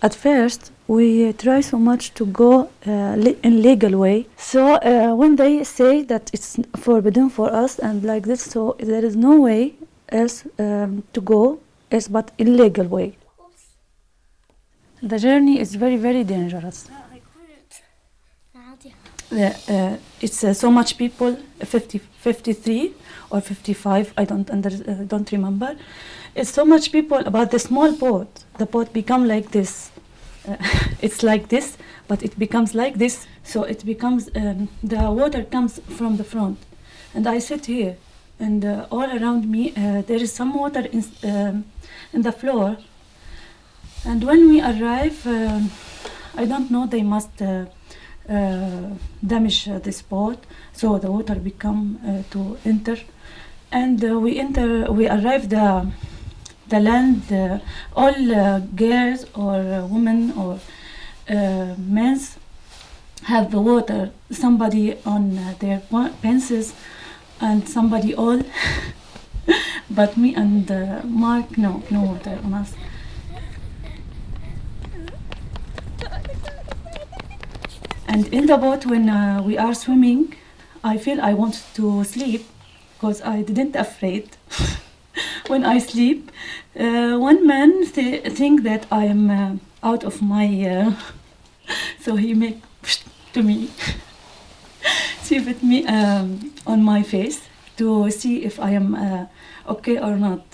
At first, we try so much to go in legal way. So when they say that it's forbidden for us and like this, so there is no way else to go else but illegal way. The journey is very, very dangerous. It's so much people, 53 or 55, I don't remember. It's so much people about the small boat. The boat become like this. It's like this, but it becomes like this. So it becomes, the water comes from the front. And I sit here, and all around me, there is some water in the floor. And when we arrive, I don't know, they must damage this boat, so the water become to enter, and we arrive the land, all girls or women or men have the water, somebody on their pencils and somebody all but me and Mark, no water on us. And in the boat, when we are swimming, I feel I want to sleep because I didn't afraid. When I sleep, one man think that I am out of my, so he make to me, see with me on my face to see if I am okay or not.